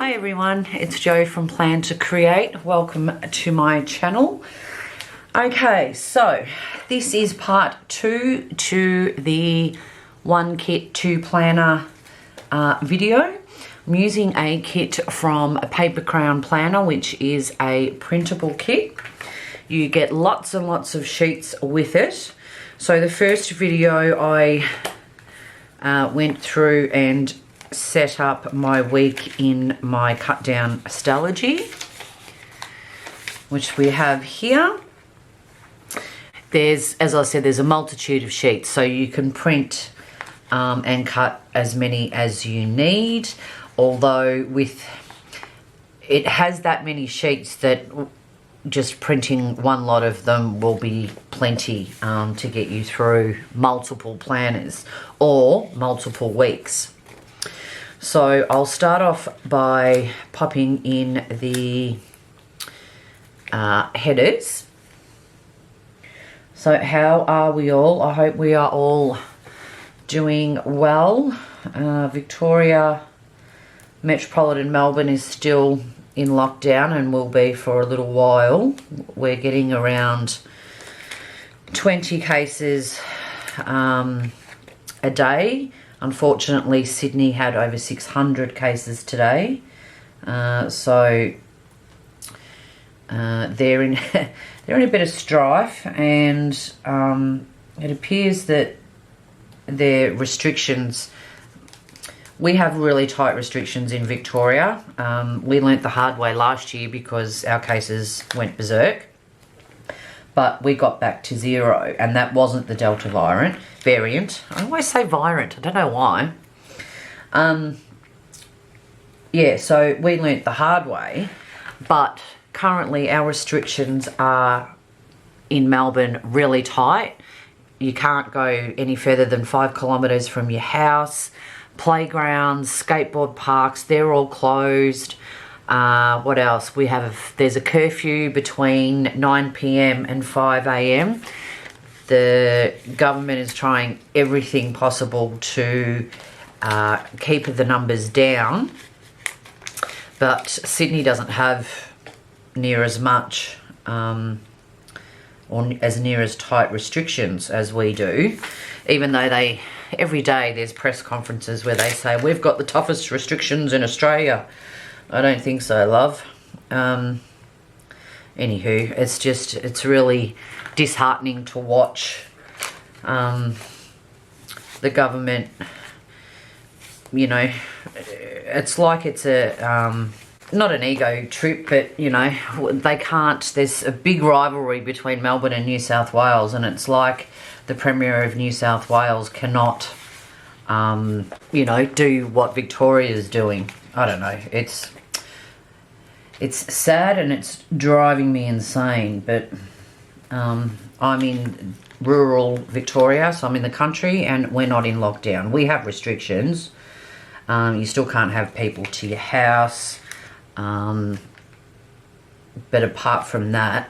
Hi everyone, it's Jo from Plan to Create. Welcome to my channel. Okay, so this is part 2 to the 1 kit 2 planner video. I'm using a kit from a Paper Crayon Planner, which is a printable kit. You get lots and lots of sheets with it. So the first video I went through and set up my week in my cut down Stalogy, which we have here. There's, as I said, there's a multitude of sheets, so you can print and cut as many as you need, although it has that many sheets that just printing one lot of them will be plenty to get you through multiple planners or multiple weeks. So I'll start off by popping in the headers. So how are we all? I hope we are all doing well. Victoria, Metropolitan Melbourne is still in lockdown and will be for a little while. We're getting around 20 cases a day. Unfortunately, Sydney had over 600 cases today, so they're in they're in a bit of strife, and it appears that their restrictions. We have really tight restrictions in Victoria. We learnt the hard way last year because our cases went berserk. But we got back to 0, and that wasn't the Delta variant. I always say variant, I don't know why. Yeah, so we learnt the hard way, but currently our restrictions are in Melbourne really tight. You can't go any further than 5 kilometres from your house. Playgrounds, skateboard parks, they're all closed. What else? There's a curfew between 9 p.m. and 5 a.m. The government is trying everything possible to keep the numbers down, but Sydney doesn't have near as much or as near as tight restrictions as we do, even though every day there's press conferences where they say we've got the toughest restrictions in Australia. I don't think so, love. Anywho, it's really disheartening to watch the government, you know, it's like it's not an ego trip, but, you know, there's a big rivalry between Melbourne and New South Wales, and it's like the Premier of New South Wales cannot, you know, do what Victoria is doing. I don't know, it's sad and it's driving me insane, but I'm in rural Victoria, so I'm in the country, and we're not in lockdown. We have restrictions. You still can't have people to your house, but apart from that,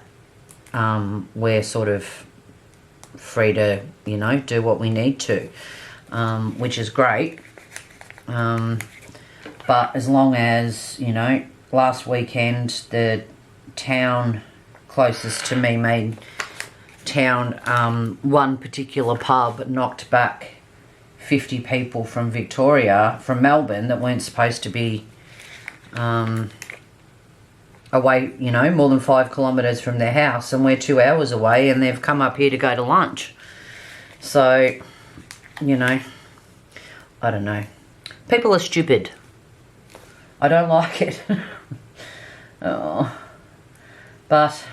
we're sort of free to, you know, do what we need to, which is great. But as long as, you know, last weekend the town closest to me made town, one particular pub knocked back 50 people from Melbourne that weren't supposed to be away, you know, more than 5 kilometres from their house, and we're 2 hours away, and they've come up here to go to lunch. So, you know, I don't know. People are stupid. I don't like it. Oh. But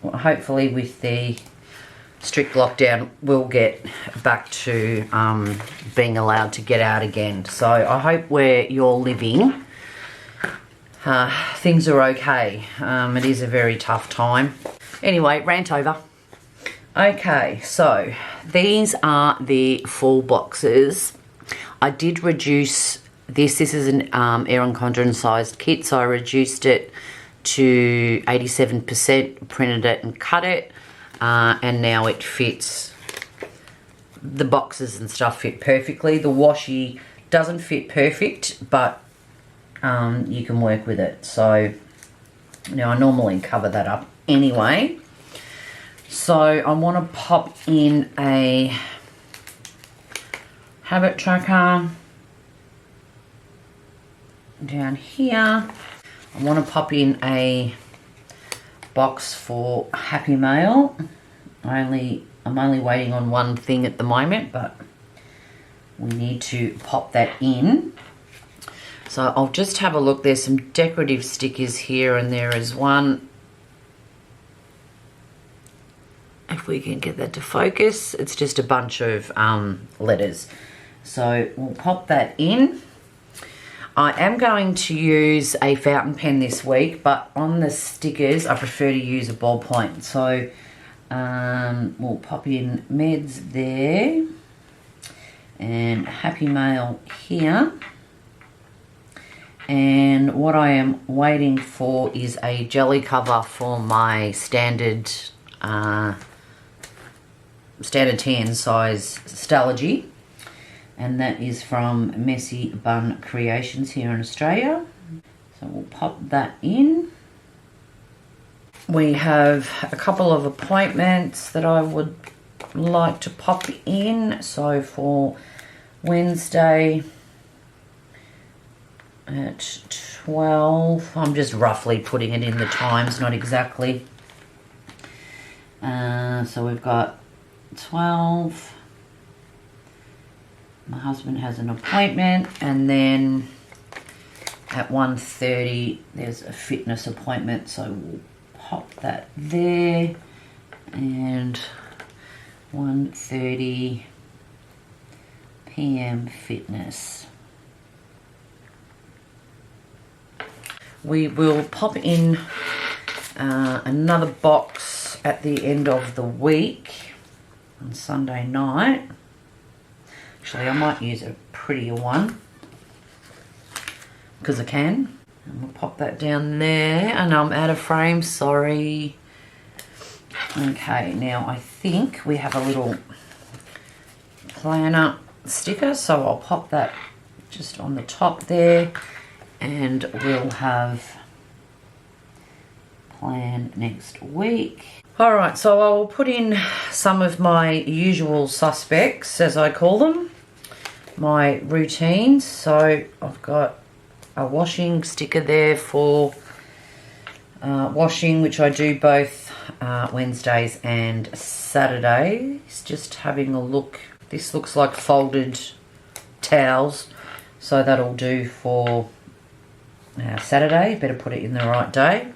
hopefully with the strict lockdown, we'll get back to being allowed to get out again. So I hope where you're living, things are okay. It is a very tough time. Anyway, rant over. Okay, so these are the full boxes. I did reduce this. This is an Erin Condren sized kit, so I reduced it to 87%, printed it and cut it, and now it fits. The boxes and stuff fit perfectly. The washi doesn't fit perfect, but you can work with it. So now I normally cover that up anyway. So I want to pop in a habit tracker down here. I want to pop in a box for Happy Mail. I'm only waiting on one thing at the moment, but we need to pop that in. So I'll just have a look. There's some decorative stickers here, and there is one. If we can get that to focus, it's just a bunch of letters. So we'll pop that in. I am going to use a fountain pen this week, but on the stickers I prefer to use a ballpoint. So we'll pop in meds there and Happy Mail here. And what I am waiting for is a jelly cover for my standard 10 size Stalogy, and that is from Messy Bun Creations here in Australia. So we'll pop that in. We have a couple of appointments that I would like to pop in. So for Wednesday at 12, I'm just roughly putting it in the times, not exactly. So we've got 12. My husband has an appointment, and then at 1:30 there's a fitness appointment, so we'll pop that there. And 1:30 p.m. fitness. We will pop in another box at the end of the week on Sunday night. Actually, I might use a prettier one because I can. And we'll pop that down there, and I'm out of frame, sorry. Okay, now I think we have a little planner sticker, so I'll pop that just on the top there, and we'll have plan next week. All right, so I'll put in some of my usual suspects, as I call them, my routines. So I've got a washing sticker there for washing, which I do both Wednesdays and Saturdays. Just having a look. This looks like folded towels, so that'll do for Saturday. Better put it in the right day.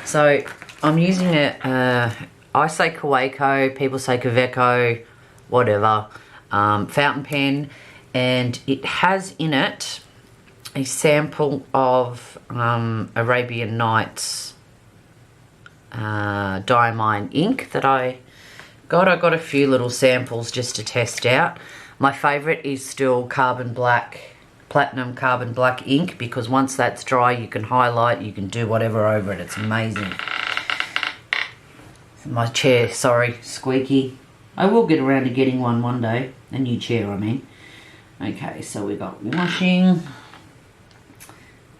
So I'm using I say Kaweco, people say Kaweco, whatever, fountain pen, and it has in it a sample of Arabian Nights Diamine ink that I got. I got a few little samples just to test out. My favourite is still platinum carbon black ink, because once that's dry you can highlight, you can do whatever over it. It's amazing. My chair, sorry, squeaky. I will get around to getting one day. A new chair, I mean. Okay, so we got washing.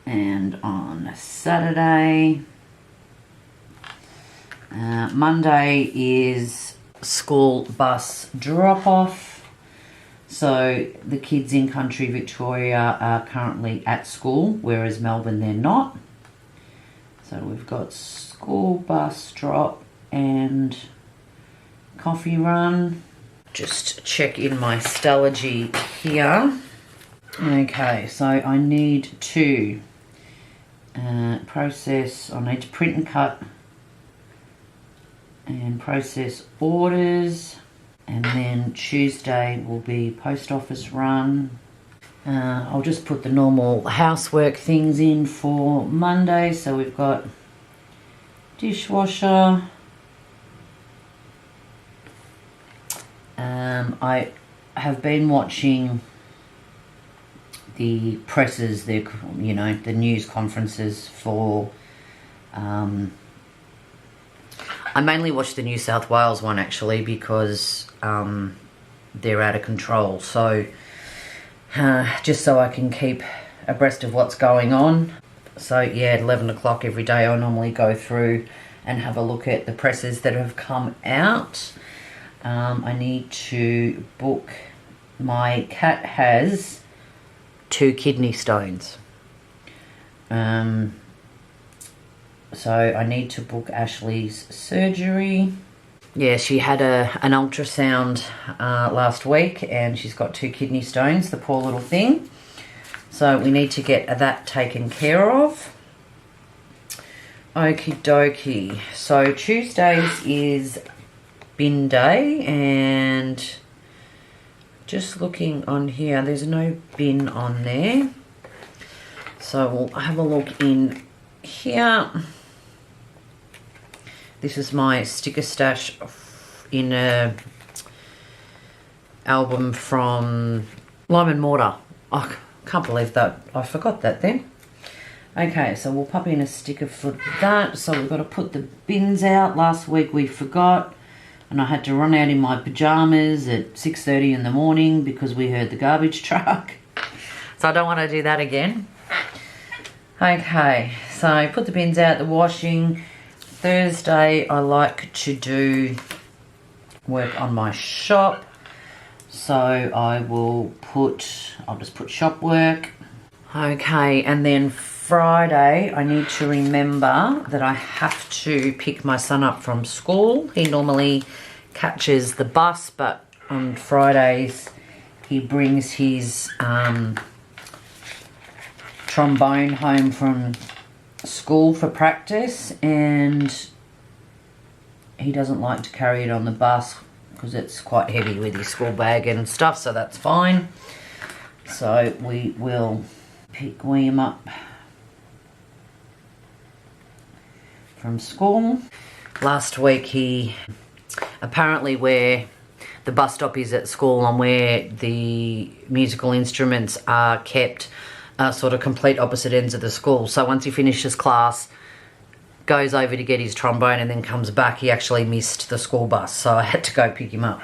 And on Saturday, Monday is school bus drop-off. So the kids in country Victoria are currently at school, whereas Melbourne they're not. So we've got school bus drop and coffee run. Just check in my Stalogy here. Okay, so I need to process, I need to print and cut and process orders, and then Tuesday will be post office run. I'll just put the normal housework things in for Monday. So we've got dishwasher. I have been watching the presses, the news conferences for. I mainly watch the New South Wales one actually, because they're out of control. So just so I can keep abreast of what's going on. So yeah, at 11 o'clock every day I normally go through and have a look at the presses that have come out. I need to book, my cat has 2 kidney stones. So I need to book Ashley's surgery. Yeah, she had an ultrasound last week and she's got 2 kidney stones, the poor little thing. So we need to get that taken care of. Okie dokie. So Tuesdays is bin day, and just looking on here, there's no bin on there. So we'll have a look in here. This is my sticker stash in a album from Lime and Mortar. I can't believe that. I forgot that then. Okay, so we'll pop in a sticker for that. So we've got to put the bins out. Last week we forgot, and I had to run out in my pajamas at 6:30 in the morning because we heard the garbage truck. So I don't want to do that again. Okay, so put the bins out, the washing. Thursday I like to do work on my shop. So I'll just put shop work. Okay, and then Friday I need to remember that I have to pick my son up from school. He normally catches the bus, but on Fridays he brings his trombone home from school for practice, and he doesn't like to carry it on the bus because it's quite heavy with his school bag and stuff, so that's fine. So we will pick William up from school. Last week he apparently, where the bus stop is at school and where the musical instruments are kept, sort of complete opposite ends of the school. So once he finishes class, goes over to get his trombone and then comes back, he actually missed the school bus, so I had to go pick him up.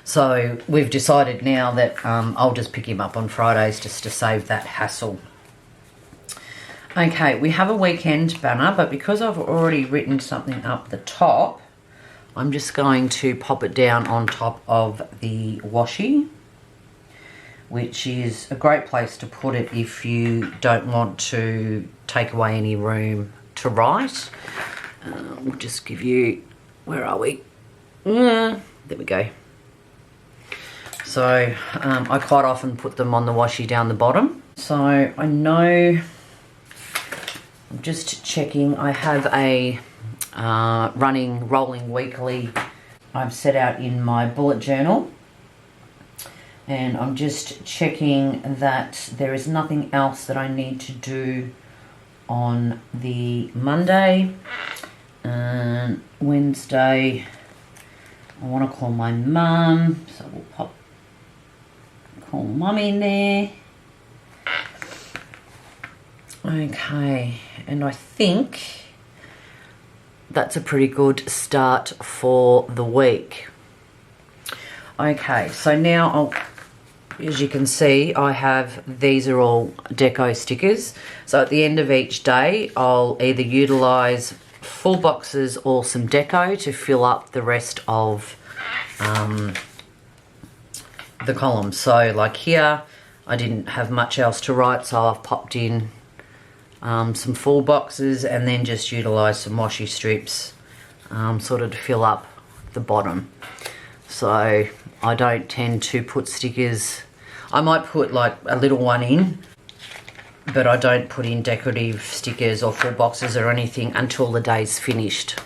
So we've decided now that I'll just pick him up on Fridays just to save that hassle. Okay, we have a weekend banner, but because I've already written something up the top, I'm just going to pop it down on top of the washi, which is a great place to put it if you don't want to take away any room to write. We'll just give you, where are we? There we go. So I quite often put them on the washi down the bottom. So I know, I'm just checking, I have a rolling weekly I've set out in my bullet journal, and I'm just checking that there is nothing else that I need to do on the Monday. Wednesday I want to call my mum, so we'll call mum in there. Okay, and I think that's a pretty good start for the week. Okay, so now as you can see, I have, these are all deco stickers. So at the end of each day, I'll either utilise full boxes or some deco to fill up the rest of the columns. So like here, I didn't have much else to write, so I've popped in some full boxes and then just utilise some washi strips sort of to fill up the bottom. So I don't tend to put stickers, I might put like a little one in, but I don't put in decorative stickers or full boxes or anything until the day's finished,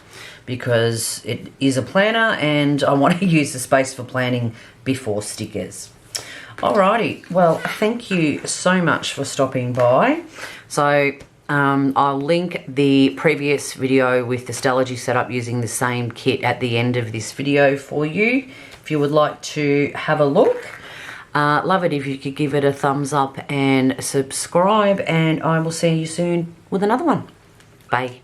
because it is a planner and I want to use the space for planning before stickers. Alrighty, well, thank you so much for stopping by. So I'll link the previous video with the Stalogy setup using the same kit at the end of this video for you, if you would like to have a look. Love it if you could give it a thumbs up and subscribe, and I will see you soon with another one. Bye.